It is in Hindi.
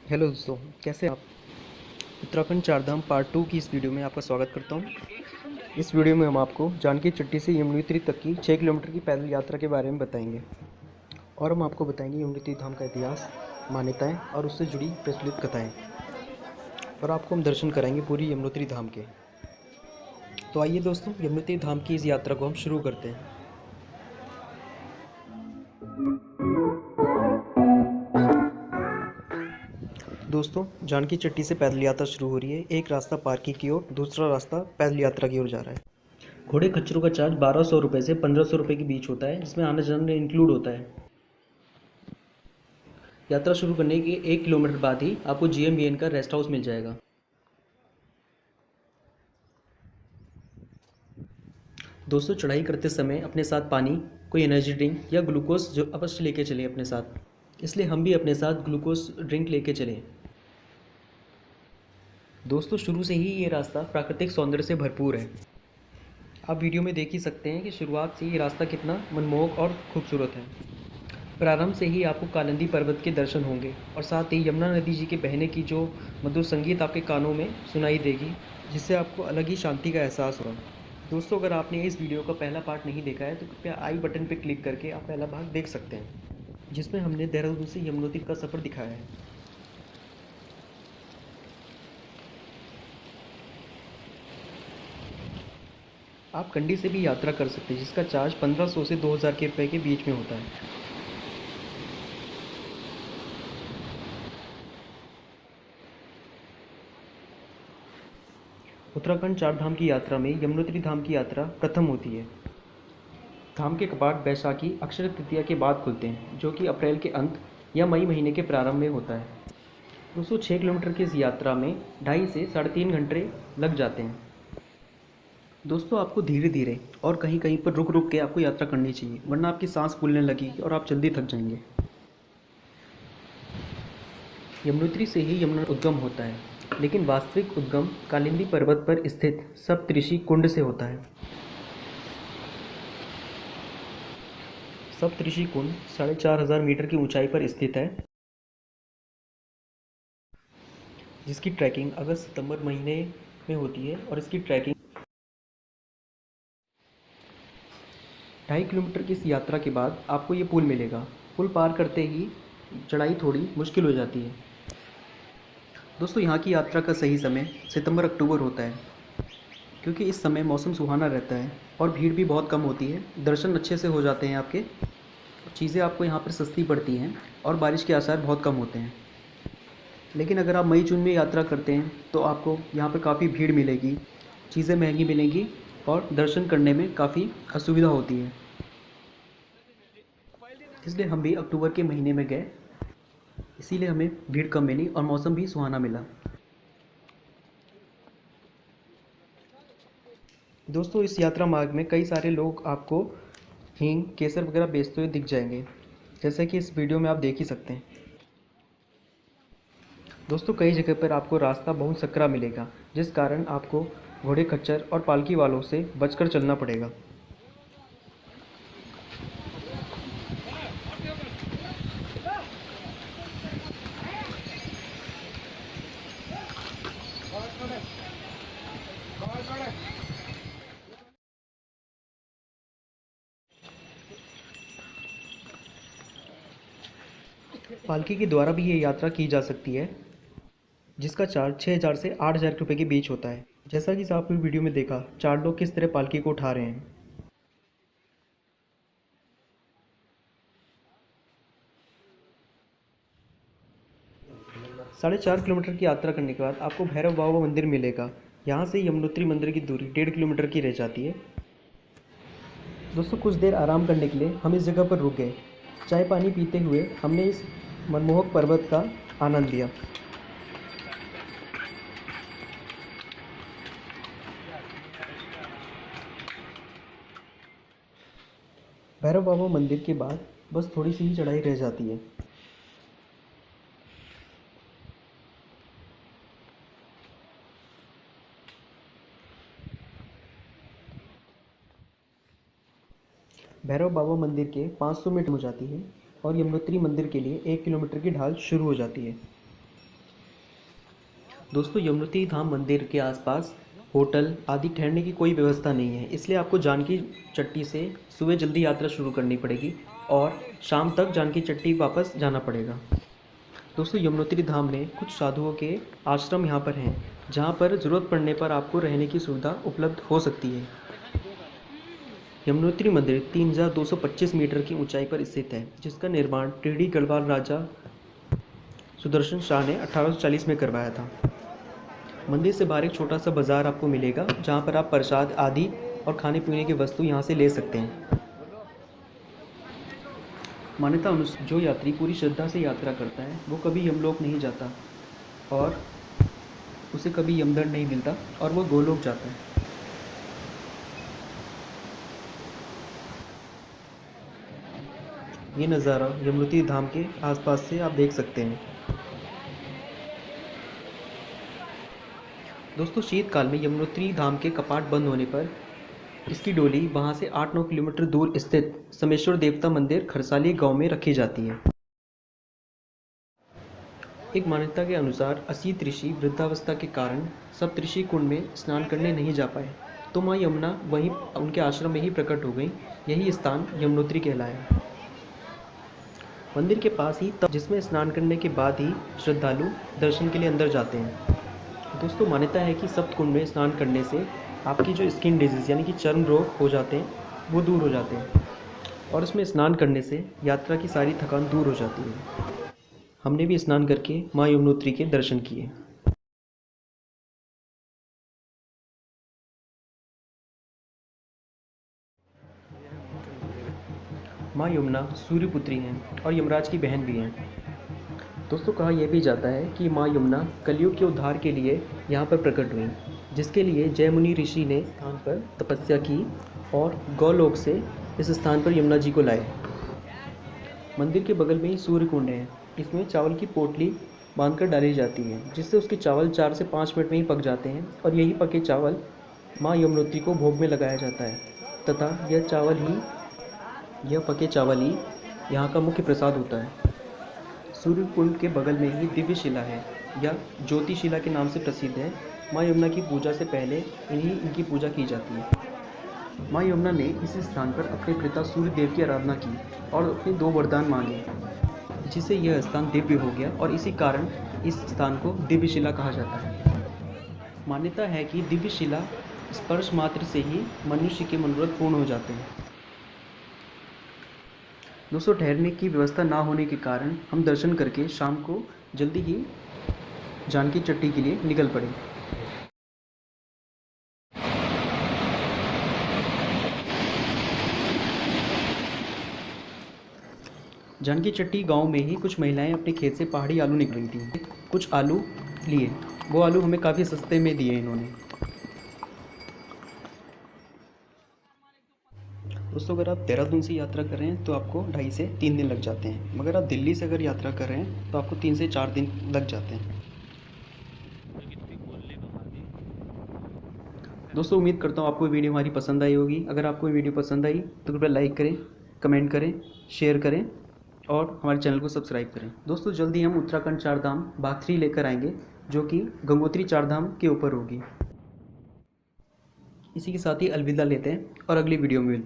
हेलो दोस्तों, कैसे हैं आप। उत्तराखंड चारधाम पार्ट 2 की इस वीडियो में आपका स्वागत करता हूं। इस वीडियो में हम आपको जानकी चट्टी से यमुनोत्री तक की 6 किलोमीटर की पैदल यात्रा के बारे में बताएंगे और हम आपको बताएंगे यमुनोत्री धाम का इतिहास, मान्यताएं और उससे जुड़ी प्रचलित कथाएं, और आपको हम दर्शन कराएंगे पूरी यमुनोत्री धाम के। तो आइए दोस्तों, यमुनोत्री धाम की इस यात्रा को हम शुरू करते हैं। दोस्तों, जानकी चट्टी से पैदल यात्रा शुरू हो रही है। एक रास्ता पार्किंग की ओर, दूसरा रास्ता पैदल यात्रा की ओर जा रहा है। घोड़े खच्चरों का चार्ज 1200 रुपये से 1500 रुपये के बीच होता है, जिसमें आना जाना इंक्लूड होता है। यात्रा शुरू करने के 1 किलोमीटर बाद ही आपको GMBN का रेस्ट हाउस मिल जाएगा। दोस्तों, चढ़ाई करते समय अपने साथ पानी, कोई एनर्जी ड्रिंक या ग्लूकोज जो अवश्य लेके चलें अपने साथ, इसलिए हम भी अपने साथ ग्लूकोज ड्रिंक लेके चलें। दोस्तों, शुरू से ही ये रास्ता प्राकृतिक सौंदर्य से भरपूर है। आप वीडियो में देख ही सकते हैं कि शुरुआत से ये रास्ता कितना मनमोहक और खूबसूरत है। प्रारंभ से ही आपको कालिंदी पर्वत के दर्शन होंगे और साथ ही यमुना नदी जी के बहने की जो मधुर संगीत आपके कानों में सुनाई देगी, जिससे आपको अलग ही शांति का एहसास होगा। दोस्तों, अगर आपने इस वीडियो का पहला पार्ट नहीं देखा है तो कृपया आई बटन पर क्लिक करके आप पहला भाग देख सकते हैं, जिसमें हमने देहरादून से यमुनोत्री का सफ़र दिखाया है। आप कंडी से भी यात्रा कर सकते हैं, जिसका चार्ज 1500 से 2000 के रुपए के बीच में होता है। उत्तराखंड चार धाम की यात्रा में यमुनोत्री धाम की यात्रा प्रथम होती है। धाम के कपाट बैसाखी अक्षय तृतीया के बाद खुलते हैं, जो कि अप्रैल के अंत या मई महीने के प्रारंभ में होता है। 206 किलोमीटर की इस यात्रा में 2.5 से 3.5 घंटे लग जाते हैं। दोस्तों, आपको धीरे धीरे और कहीं कहीं पर रुक रुक के आपको यात्रा करनी चाहिए, वरना आपकी सांस फूलने लगेगी और आप जल्दी थक जाएंगे। यमुनोत्री से ही यमुना उद्गम होता है, लेकिन वास्तविक उद्गम कालिंदी पर्वत पर स्थित सप्तऋषि कुंड से होता है। सप्तऋषि कुंड 4500 मीटर की ऊंचाई पर स्थित है, जिसकी ट्रैकिंग अगस्त सितंबर महीने में होती है। और इसकी ट्रैकिंग 2.5 किलोमीटर की इस यात्रा के बाद आपको ये पुल मिलेगा। पुल पार करते ही चढ़ाई थोड़ी मुश्किल हो जाती है। दोस्तों, यहाँ की यात्रा का सही समय सितंबर अक्टूबर होता है, क्योंकि इस समय मौसम सुहाना रहता है और भीड़ भी बहुत कम होती है। दर्शन अच्छे से हो जाते हैं आपके, चीज़ें आपको यहाँ पर सस्ती पड़ती हैं और बारिश के आसार बहुत कम होते हैं। लेकिन अगर आप मई जून में यात्रा करते हैं तो आपको यहाँ पर काफ़ी भीड़ मिलेगी, चीज़ें महंगी मिलेंगी और दर्शन करने में काफ़ी असुविधा होती है। इसलिए हम भी अक्टूबर के महीने में गए, इसीलिए हमें भीड़ कम मिली और मौसम भी सुहाना मिला। दोस्तों, इस यात्रा मार्ग में कई सारे लोग आपको हींग, केसर वगैरह बेचते हुए दिख जाएंगे, जैसे कि इस वीडियो में आप देख ही सकते हैं। दोस्तों, कई जगह पर आपको रास्ता बहुत सकरा मिलेगा, जिस कारण आपको घोड़े खच्चर और पालकी वालों से बचकर चलना पड़ेगा। पालकी के द्वारा भी ये यात्रा की जा सकती है, जिसका चार्ज 6000 से 8000 रुपये के बीच होता है। जैसा कि आपने वीडियो में देखा, 4 लोग किस तरह पालकी को उठा रहे हैं। 4.5 किलोमीटर की यात्रा करने के बाद आपको भैरव बाबा मंदिर मिलेगा। यहाँ से यमुनोत्री मंदिर की दूरी 1.5 किलोमीटर की रह जाती है। दोस्तों, कुछ देर आराम करने के लिए हम इस जगह पर रुक गए। चाय पानी पीते हुए हमने इस मनमोहक पर्वत का आनंद लिया। भैरव बाबा मंदिर के बाद बस थोड़ी सी ही चढ़ाई रह जाती है। भैरव बाबा मंदिर के 500 मीटर हो जाती है और यमुनोत्री मंदिर के लिए 1 किलोमीटर की ढाल शुरू हो जाती है। दोस्तों, यमुनोत्री धाम मंदिर के आसपास होटल आदि ठहरने की कोई व्यवस्था नहीं है, इसलिए आपको जानकी चट्टी से सुबह जल्दी यात्रा शुरू करनी पड़ेगी और शाम तक जानकी चट्टी वापस जाना पड़ेगा। दोस्तों, यमुनोत्री धाम में कुछ साधुओं के आश्रम यहाँ पर हैं, जहाँ पर ज़रूरत पड़ने पर आपको रहने की सुविधा उपलब्ध हो सकती है। यमुनोत्री मंदिर 3225 मीटर की ऊंचाई पर स्थित है, जिसका निर्माण टिहरी गढ़वाल राजा सुदर्शन शाह ने 1840 में करवाया था। मंदिर से बाहर एक छोटा सा बाजार आपको मिलेगा, जहाँ पर आप प्रसाद आदि और खाने पीने की वस्तु यहाँ से ले सकते हैं। मान्यता अनुसार जो यात्री पूरी श्रद्धा से यात्रा करता है वो कभी यमलोक नहीं जाता और उसे कभी यमदंड नहीं मिलता और वो गोलोक जाता है। ये नज़ारा यमुनोत्री धाम के आसपास से आप देख सकते हैं। दोस्तों, शीतकाल में यमुनोत्री धाम के कपाट बंद होने पर इसकी डोली वहाँ से 8-9 किलोमीटर दूर स्थित समेश्वर देवता मंदिर खरसाली गांव में रखी जाती है। एक मान्यता के अनुसार असीत ऋषि वृद्धावस्था के कारण सप्तऋषि कुंड में स्नान करने नहीं जा पाए, तो माँ यमुना वहीं उनके आश्रम में ही प्रकट हो गई। यही स्थान यमुनोत्री कहलाया। मंदिर के पास ही जिसमें स्नान करने के बाद ही श्रद्धालु दर्शन के लिए अंदर जाते हैं। दोस्तों, मान्यता है कि सप्त कुंड में स्नान करने से आपकी जो स्किन डिजीज़ यानी कि चर्म रोग हो जाते हैं वो दूर हो जाते हैं और इसमें स्नान करने से यात्रा की सारी थकान दूर हो जाती है। हमने भी स्नान करके माँ यमुनोत्री के दर्शन किए। माँ यमुना सूर्यपुत्री हैं और यमराज की बहन भी हैं। दोस्तों, कहा यह भी जाता है कि माँ यमुना कलयुग के उद्धार के लिए यहाँ पर प्रकट हुई, जिसके लिए जयमुनि ऋषि ने स्थान पर तपस्या की और गौलोक से इस स्थान पर यमुना जी को लाए। मंदिर के बगल में ही सूर्य कुंड है। इसमें चावल की पोटली बांधकर डाली जाती है, जिससे उसके चावल 4 से 5 मिनट में ही पक जाते हैं और यही पके चावल माँ यमुनोत्री को भोग में लगाया जाता है तथा यह पके चावल ही यहाँ का मुख्य प्रसाद होता है। सूर्य कुंड के बगल में ही दिव्य शिला है, यह ज्योति शिला के नाम से प्रसिद्ध है। माँ यमुना की पूजा से पहले इनकी पूजा की जाती है। माँ यमुना ने इस स्थान पर अपने पिता सूर्य देव की आराधना की और अपने 2 वरदान मांगे, जिससे यह स्थान दिव्य हो गया और इसी कारण इस स्थान को दिव्य शिला कहा जाता है। मान्यता है कि दिव्य शिला स्पर्श मात्र से ही मनुष्य के मनोरथ पूर्ण हो जाते हैं। दोस्तों, ठहरने की व्यवस्था ना होने के कारण हम दर्शन करके शाम को जल्दी ही जानकी चट्टी के लिए निकल पड़े। जानकी चट्टी गांव में ही कुछ महिलाएं अपने खेत से पहाड़ी आलू निकली थी। कुछ आलू लिए, वो आलू हमें काफ़ी सस्ते में दिए इन्होंने। दोस्तों, अगर आप देहरादून से यात्रा कर रहे हैं तो आपको 2.5 से 3 दिन लग जाते हैं, मगर आप दिल्ली से अगर यात्रा कर रहे हैं तो आपको 3 से 4 दिन लग जाते हैं। दोस्तों, उम्मीद करता हूँ आपको वीडियो हमारी पसंद आई होगी। अगर आपको वीडियो पसंद आई तो कृपया लाइक करें, कमेंट करें, शेयर करें और हमारे चैनल को सब्सक्राइब करें। दोस्तों, जल्दी हम उत्तराखंड 4 धाम भाग 3 लेकर आएंगे, जो कि गंगोत्री 4 धाम के ऊपर होगी। इसी के साथ ही अलविदा लेते हैं और अगली वीडियो में मिलते हैं।